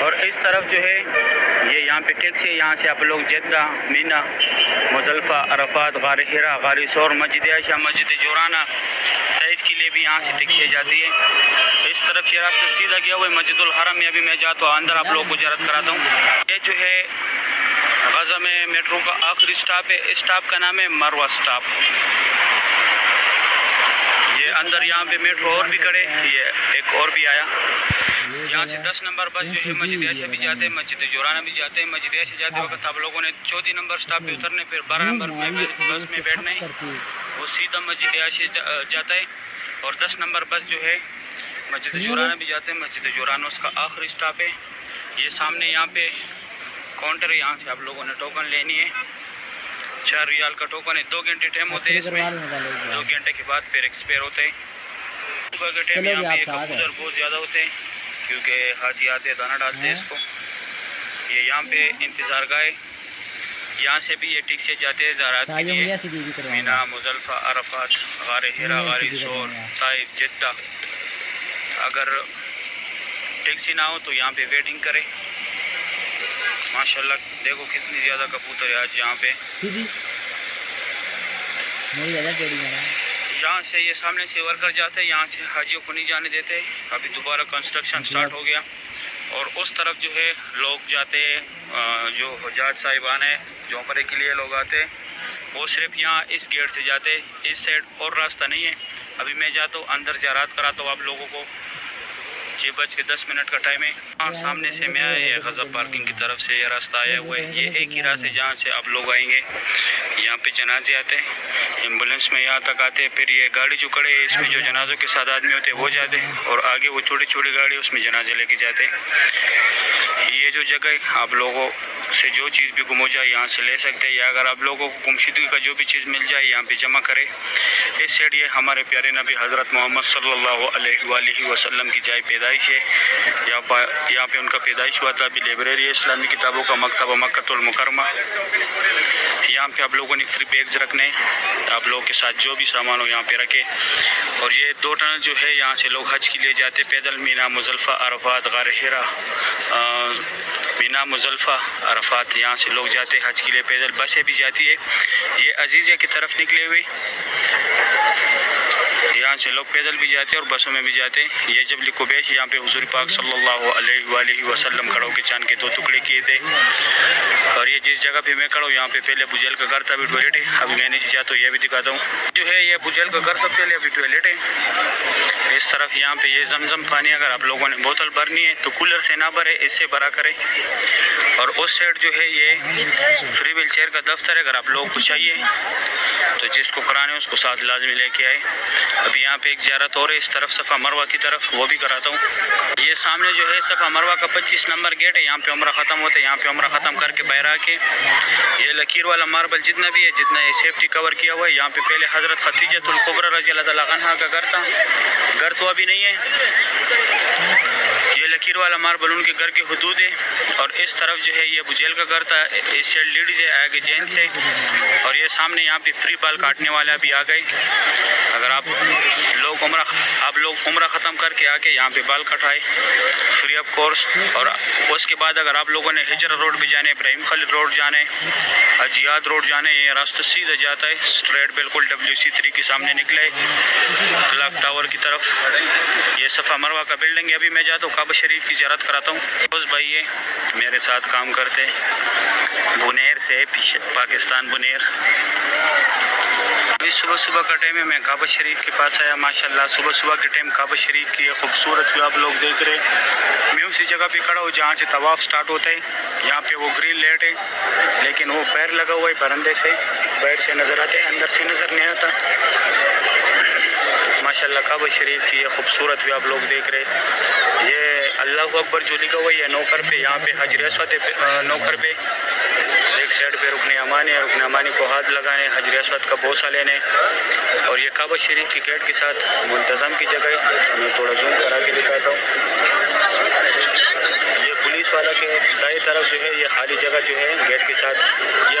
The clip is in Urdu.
اور اس طرف جو ہے یہ یہاں پہ ٹیکسی ہے، یہاں سے آپ لوگ جدہ، مینا، مزدلفہ، عرفات، غار حرا، غار ثور، مسجد عائشہ، مسجد جورانہ، طائف کے لیے بھی یہاں سے ٹیکسی جاتی ہے۔ اس طرف یہ راستہ سیدھا گیا ہوا ہے مسجد الحرم میں، ابھی میں جاتا ہوں اندر، آپ لوگوں کو زیارت کراتا ہوں۔ یہ جو ہے غزہ میں میٹرو کا آخری سٹاپ ہے، اس سٹاپ کا نام ہے مروہ سٹاپ۔ یہ اندر یہاں پہ میٹرو اور بھی کھڑے، یہ ایک اور بھی آیا۔ یہاں سے 10 نمبر بس جو ہے مسجد عائشہ بھی جاتے ہیں، مسجد جورانہ بھی جاتے ہیں۔ مسجد عائشہ جاتے وقت آپ لوگوں نے 14 نمبر سٹاپ پہ اترنے، پھر 12 نمبر میں بس میں بیٹھنا ہے، وہ سیدھا مسجد عائشہ جاتا ہے۔ اور 10 نمبر بس جو ہے مسجد جورانہ بھی جاتے ہیں، مسجد جورانہ اس کا آخری سٹاپ ہے۔ یہ سامنے یہاں پہ کاؤنٹر ہے، یہاں سے آپ لوگوں نے ٹوکن لینی ہے، 4 ریال کا ٹوکن ہے۔ 2 گھنٹے ٹائم ہوتے ہیں اس میں، 2 گھنٹے کے بعد پھر ایکسپائر ہوتے ہیں۔ صبح کے ٹائم یہاں پہ کبوتر بہت زیادہ ہوتے ہیں کیونکہ حاجی آتے ہیں، دانہ ڈالتے ہیں اس کو۔ یہ یہاں پہ انتظار گاہ ہے، یہاں سے بھی یہ ٹیکسی جاتے ہیں زیارات کے لیے، مینا، مزدلفہ، عرفات، غار حرا، غار ثور، طائف، جدہ۔ اگر ٹیکسی نہ ہو تو یہاں پہ ویٹنگ کرے۔ ماشاءاللہ دیکھو کتنی زیادہ کبوتر ہے آج یہاں پہ۔ یہاں سے یہ سامنے سے ورکر جاتے ہیں، یہاں سے حاجیوں کو نہیں جانے دیتے، ابھی دوبارہ کنسٹرکشن سٹارٹ ہو گیا۔ اور اس طرف جو ہے لوگ جاتے ہیں، جو حجاج صاحبان ہیں، جو عمرے کے لیے لوگ آتے ہیں، وہ صرف یہاں اس گیٹ سے جاتے ہیں، اس سائڈ اور راستہ نہیں ہے۔ ابھی میں جاتا ہوں اندر، زیارات کراتا ہوں آپ لوگوں کو۔ 6:10 کا ٹائم ہے۔ ہاں سامنے سے میں آیا، یہ غزہ پارکنگ کی طرف سے یہ راستہ آیا ہوا ہے، یہ ایک ہی راستہ جہاں سے آپ لوگ آئیں گے۔ یہاں پہ جنازے آتے ہیں، ایمبولینس میں یہاں تک آتے ہیں، پھر یہ گاڑی جو کھڑے ہے اس میں جو جنازوں کے ساتھ آدمی ہوتے ہیں وہ جاتے ہیں، اور آگے وہ چھوٹی چھوٹی گاڑی اس میں جنازے لے کے جاتے ہیں۔ یہ جو جگہ ہے آپ لوگوں سے جو چیز بھی گم ہو جائے یہاں سے لے سکتے ہیں، یا اگر آپ لوگوں کو گمشدگی کا جو بھی چیز مل جائے یہاں پہ جمع کرے۔ اس سائڈ یہ ہمارے پیارے نبی حضرت محمد صلی اللہ علیہ وآلہ وسلم کی جائے پیدائش ہے، یہاں پہ ان کا پیدائش ہوا تھا۔ ابھی لائبریری اسلامی کتابوں کا مکتبہ مکۃ المکرمہ، یہاں پہ آپ لوگوں نے فری بیگز رکھنے، آپ لوگوں کے ساتھ جو بھی سامان ہو یہاں پہ رکھے۔ اور یہ 2 ٹنل جو ہے یہاں سے لوگ حج کے لیے جاتے پیدل، مینا، مزدلفہ، عرفات، غار حرا، مینا، مزدلفہ، عرفات، یہاں سے لوگ جاتے حج کے لیے پیدل۔ بسیں بھی جاتی ہے، یہ عزیزیہ کی طرف نکلے ہوئے، یہاں سے لوگ پیدل بھی جاتے اور بسوں میں بھی جاتے۔ یہ جبل قبیش، یہاں پہ حضور پاک صلی اللہ علیہ وآلہ وسلم کھڑوں کے چاند کے 2 ٹکڑے کیے تھے۔ اور یہ جس جگہ پہ میں کھڑا ہوں یہاں پہ پہلے ابو جہل کا گھر تھا، ابھی ٹوائلٹ ہے۔ ابھی میں نیچے جاتا ہوں یہ بھی دکھاتا ہوں، جو ہے یہ ابو جہل کا گھر تھا پہلے، ابھی ٹوائلٹ ہے۔ اس طرف یہاں پہ یہ زمزم پانی اگر آپ لوگوں نے بوتل بھرنی ہے تو کولر سے نہ بھرے، اس سے بھرا کرے۔ اور اس سائڈ جو ہے یہ فری ویل چیئر کا دفتر ہے، اگر آپ لوگوں کو چاہیے تو جس کو کرانے اس کو ساتھ لازمی لے کے آئے۔ ابھی یہاں پہ ایک زیارت اور ہے اس طرف صفا مروہ کی طرف، وہ بھی کراتا ہوں۔ یہ سامنے جو ہے صفا مروہ کا 25 نمبر گیٹ ہے، یہاں پہ عمرہ ختم ہوتا ہے، یہاں پہ عمرہ ختم کر کے باہر آ کے یہ لکیر والا ماربل جتنا بھی ہے، جتنا یہ سیفٹی کور کیا ہوا ہے، یہاں پہ پہلے حضرت خدیجۃ الکبریٰ رضی اللہ تعالیٰ عنہا کا گھر تھا، گھر تو ابھی نہیں ہے۔ یہ لکیر والا ماربل ان کے گھر کی حدود ہے۔ اور اس طرف جو ہے یہ ابو جہل کا گھر تھا، اس سائڈ لیڈیز ہے، آگے جینٹس ہے۔ اور یہ سامنے یہاں پہ فری بال کاٹنے والا بھی آ گئے، اگر آپ لوگ عمرہ ختم کر کے آ کے یہاں پہ بال کٹائے فری آف کورس۔ اور اس کے بعد اگر آپ لوگوں نے ہجرت روڈ پہ جانے، ابراہیم خلیل روڈ جانے، حجیات روڈ جانے، یہ راستہ سیدھا جاتا ہے اسٹریٹ، بالکل WC3 کے سامنے نکلے کلاک ٹاور کی طرف۔ یہ صفا مروہ کا بلڈنگ ہے۔ ابھی میں جاتا ہوں کعبہ شریف کی زیارت کراتا ہوں۔ روز بھائی میرے ساتھ کام کرتے، بنیر سے، پاکستان بنیر۔ ابھی صبح کا ٹائم ہے، میں کعبہ شریف کے پاس آیا۔ ماشاءاللہ صبح کے ٹائم کعبہ شریف کی یہ خوبصورت بھی آپ لوگ دیکھ رہے۔ میں اسی جگہ پہ کھڑا ہوں جہاں سے طواف سٹارٹ ہوتا ہے، یہاں پہ وہ گرین لائٹ ہے، لیکن وہ پیر لگا ہوا ہے برندے سے، باہر سے نظر آتے ہیں، اندر سے نظر نہیں آتا۔ ماشاءاللہ کعبہ شریف کی یہ خوبصورت بھی آپ لوگ دیکھ رہے۔ یہ اللہ اکبر جو لکھا ہوا ہے یہ نوکر پہ، یہاں پہ حجر اسود ہے نوکر پہ، ایک سائڈ پہ رکن امانی ہے، رکن امانی کو ہاتھ لگانے، حجر اسود کا بوسہ لینے۔ اور یہ کعبہ شریف کی گیٹ کے ساتھ منتظم کی جگہ ہے، میں تھوڑا زوم کرا کے دکھاتا ہوں۔ یہ پولیس والا کے دائیں طرف جو ہے یہ خالی جگہ جو ہے گیٹ کے ساتھ، یہ